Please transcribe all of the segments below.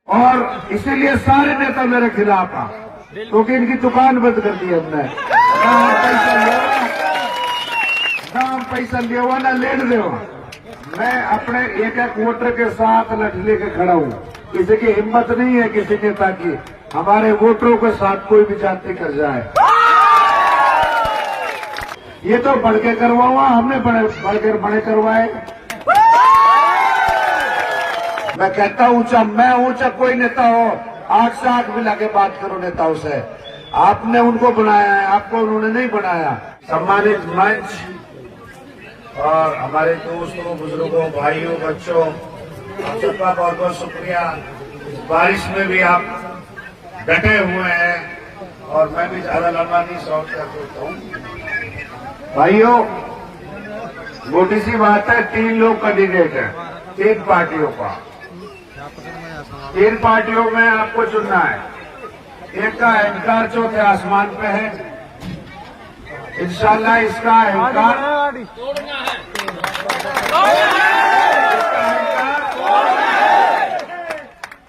और इसीलिए सारे नेता मेरे खिलाफ आ, क्योंकि इनकी दुकान बंद कर दी हमने। ना हम पैसा लिया ना लेन दे। मैं अपने एक एक वोटर के साथ लठ लेके खड़ा हूँ। किसी की हिम्मत नहीं है किसी नेता की हमारे वोटरों के साथ कोई भी जाति कर जाए। ये तो बढ़ के करवाऊंगा, हमने बड़े करवाए। मैं कहता हूँ मैं हूँ चाहे कोई नेता हो, आंख से आंख मिला के बात करो नेताओं से। आपने उनको बनाया है, आपको उन्होंने नहीं बनाया। सम्मानित मंच और हमारे दोस्तों, बुजुर्गों, भाइयों, बच्चों, आप सबका बहुत बहुत शुक्रिया। बारिश में भी आप डटे हुए हैं और मैं भी ज्यादा लंबा नहीं सोचता हूँ। भाइयों, मोटी सी बात है, 3 लोग कैंडिडेट हैं, 3 पार्टियों का। 3 पार्टियों में आपको चुनना है। एक का अहंकार चौथे आसमान पे है, इंशाल्लाह इसका अहंकार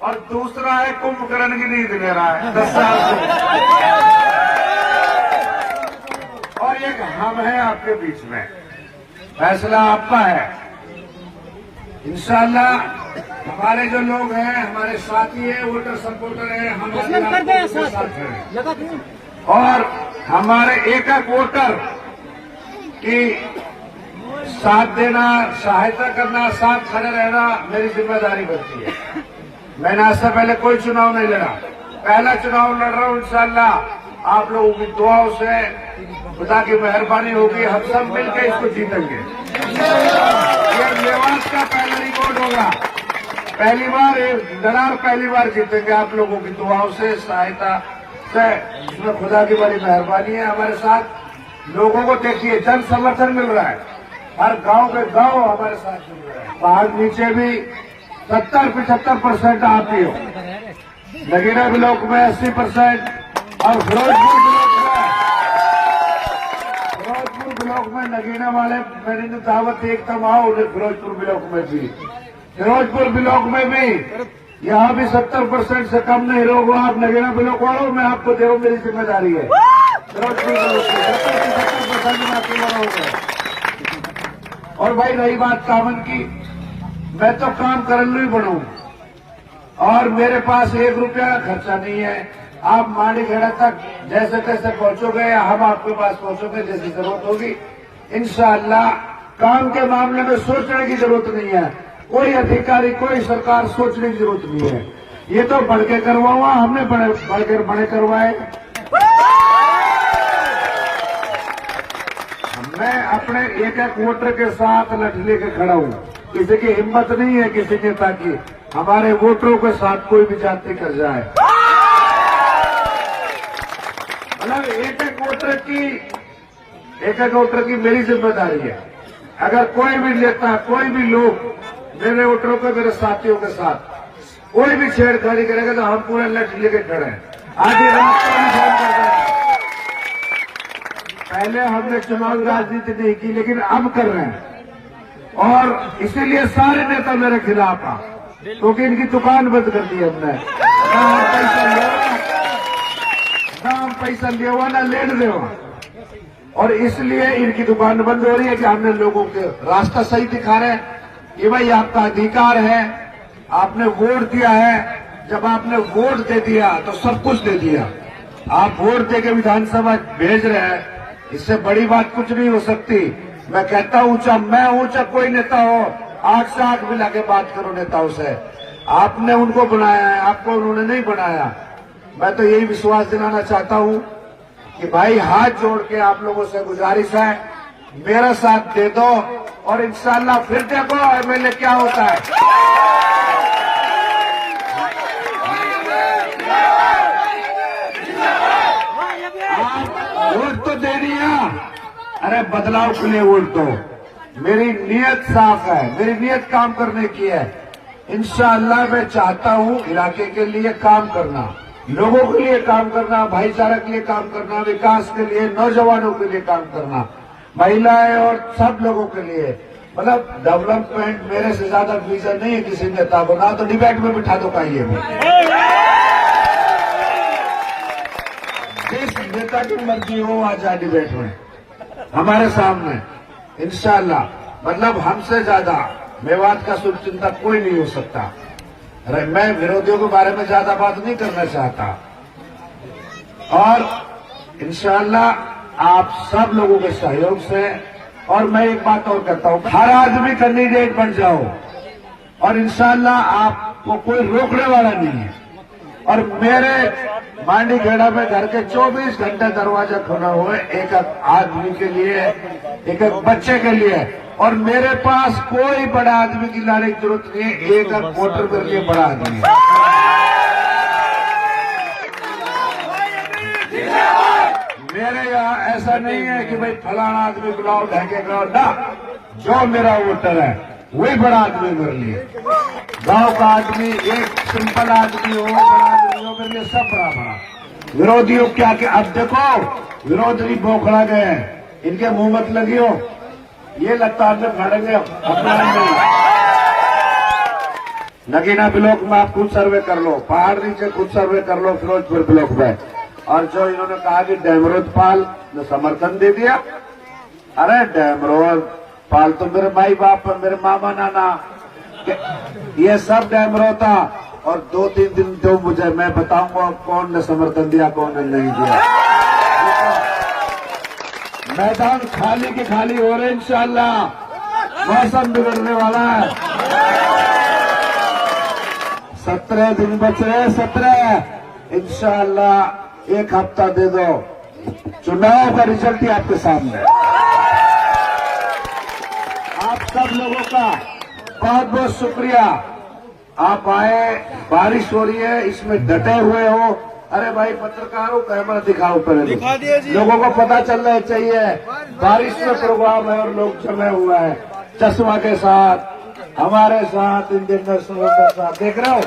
और दूसरा है कुंभकर्ण की नींद ले रहा है 10 साल से। और एक हम है आपके बीच में, फैसला आपका है। इंशाल्लाह हमारे जो लोग हैं, हमारे साथी हैं, वोटर सपोर्टर हैं, हमारे साथ हैं और हमारे एक एक वोटर की साथ देना, सहायता करना, साथ खड़े रहना मेरी जिम्मेदारी बनती है। मैंने आज से पहले कोई चुनाव नहीं लड़ा, पहला चुनाव लड़ रहा हूँ। इंशाल्लाह आप लोगों की दुआओं से, खुदा की मेहरबानी होगी, हम सब मिलकर इसको जीतेंगे। ये मेवात का पहला रिकॉर्ड होगा, पहली बार दरार पहली बार जीतेंगे आप लोगों की दुआओं से, सहायता से। इसमें खुदा की बड़ी मेहरबानी है। हमारे साथ लोगों को देखिए, जन समर्थन मिल रहा है, हर गांव के गांव हमारे साथ मिल रहा है। पहाड़ नीचे भी 70-75% आप ही हो, नगीना ब्लॉक में 80% और फिरोजपुर ब्लॉक में नगीना वाले मैंने तो दावत दी एकदम आओ फिरोजपुर ब्लॉक में भी। फिरोजपुर ब्लॉक में भी यहाँ भी 70% से कम नहीं लोग आप नगीना ब्लॉक वालों, मैं आपको दे रहा हूँ, मेरी जिम्मेदारी है। फिरोजपुर ब्लॉक की 70-75% आपके वाला हो गए। और भाई रही बात कामन की, मैं तो काम करने ही बनूं और मेरे पास 1 रुपया का खर्चा नहीं है। आप मांडीखेड़ा तक जैसे तैसे पहुंचोगे, हम आपके पास पहुंचोगे जैसी जरूरत होगी। इंशाअल्लाह काम के मामले में सोचने की जरूरत नहीं है, कोई अधिकारी, कोई सरकार सोचने की जरूरत नहीं है। ये तो बढ़ के करवाऊंगा, हमने बड़े करवाए। मैं अपने एक एक वोटर के साथ लठ लेके खड़ा हूँ। किसी की हिम्मत नहीं है किसी नेता की हमारे वोटरों के साथ कोई भी जाति कर जाए। मतलब एक एक वोटर की मेरी जिम्मेदारी है। अगर कोई भी नेता, कोई भी लोग मेरे वोटरों के, मेरे साथियों के साथ कोई भी छेड़खानी करेगा तो हम पूरे लठ लेके खड़े हैं। आधी रात को भी फोन कर रहे हैं। पहले हमने चुनावी राजनीति नहीं की, लेकिन अब कर रहे हैं और इसीलिए सारे नेता मेरे खिलाफ आ, क्योंकि इनकी दुकान बंद कर दी हमने। ना हम पैसा लिया ना लेन दे। और इसलिए इनकी दुकान बंद हो रही है कि हमने लोगों के रास्ता सही दिखा रहे हैं कि भाई आपका अधिकार है, आपने वोट दिया है। जब आपने वोट दे दिया तो सब कुछ दे दिया। आप वोट दे के विधानसभा भेज रहे हैं, इससे बड़ी बात कुछ नहीं हो सकती। मैं कहता हूँ चाहे मैं हूँ चाहे कोई नेता हो, आंख से आंख मिला के बात करो नेताओं से। आपने उनको बनाया है, आपको उन्होंने नहीं बनाया। मैं तो यही विश्वास दिलाना चाहता हूँ कि भाई हाथ जोड़ के आप लोगों से गुजारिश है, मेरा साथ दे दो और इंशाल्लाह फिर देखो एमएलए क्या होता है। आप वोट तो दे दिया, अरे बदलाव के लिए वोट दो। मेरी नीयत साफ है, मेरी नीयत काम करने की है। इंशाअल्लाह मैं चाहता हूँ इलाके के लिए काम करना, लोगों के लिए काम करना, भाईचारा के लिए काम करना, विकास के लिए, नौजवानों के लिए काम करना, महिलाएं और सब लोगों के लिए। मतलब डेवलपमेंट मेरे से ज्यादा विजन नहीं है किसी नेता को, ना तो डिबेट में बिठा दो कहिए जिस नेता की मर्जी हो आ जाए डिबेट में हमारे सामने, इंशाल्लाह। मतलब हमसे ज्यादा मेवात का शुभचिंतक कोई नहीं हो सकता। अरे मैं विरोधियों के बारे में ज्यादा बात नहीं करना चाहता, और इंशाल्लाह आप सब लोगों के सहयोग से, और मैं एक बात और कहता हूं, हर आदमी कैंडिडेट बन जाओ और इंशाल्लाह आपको कोई रोकने वाला नहीं है। और मेरे मांडी खेड़ा में घर के 24 घंटे दरवाजा खुला हुआ है, एक एक आदमी के लिए, एक एक बच्चे के लिए। और मेरे पास कोई बड़ा आदमी की लाने की जरूरत नहीं है, एक एक वोटर मेरे लिए बड़ा आदमी है। मेरे यहाँ ऐसा नहीं है कि भाई फलाना आदमी बुलाओ ढके बुलाओ, ना, जो मेरा वोटर है वही बड़ा आदमी मेरे लिए। गांव का आदमी, एक सिंपल आदमी हो, बड़ा आदमी हो, मेरे लिए सब बड़ा। विरोधियों क्या कि अब देखो विरोधी बोखड़ा गए हैं, इनके मुंह मत लगी हो, ये लगता है खड़ेंगे अपना नहीं। नगीना ब्लॉक में आप खुद सर्वे कर लो, पहाड़ नीचे खुद सर्वे कर लो फिरोजपुर ब्लॉक में। और जो इन्होंने कहा कि डेमरोज पाल ने समर्थन दे दिया, अरे डेमरोज पाल तो मेरे माई बाप, मेरे मामा नाना, ये सब डेमरो था। और 2-3 दिन तो मुझे, मैं बताऊंगा कौन ने समर्थन दिया कौन ने नहीं दिया। मैदान खाली के खाली हो रहे, इंशाल्लाह मौसम बिगड़ने वाला है। 17 दिन बच रहे, 17 इंशाल्लाह, एक हफ्ता दे दो, चुनाव का रिजल्ट ही आपके सामने। आप सब लोगों का बहुत बहुत शुक्रिया, आप आए, बारिश हो रही है, इसमें डटे हुए हो। अरे भाई पत्रकारों कैमरा दिखाओ पहले, लोगों को पता चलना चाहिए बारिश में प्रोग्राम है और लोग जमे हुए हैं चश्मा के साथ, हमारे साथ, इंडियन नेशनल के साथ। देख रहे हो,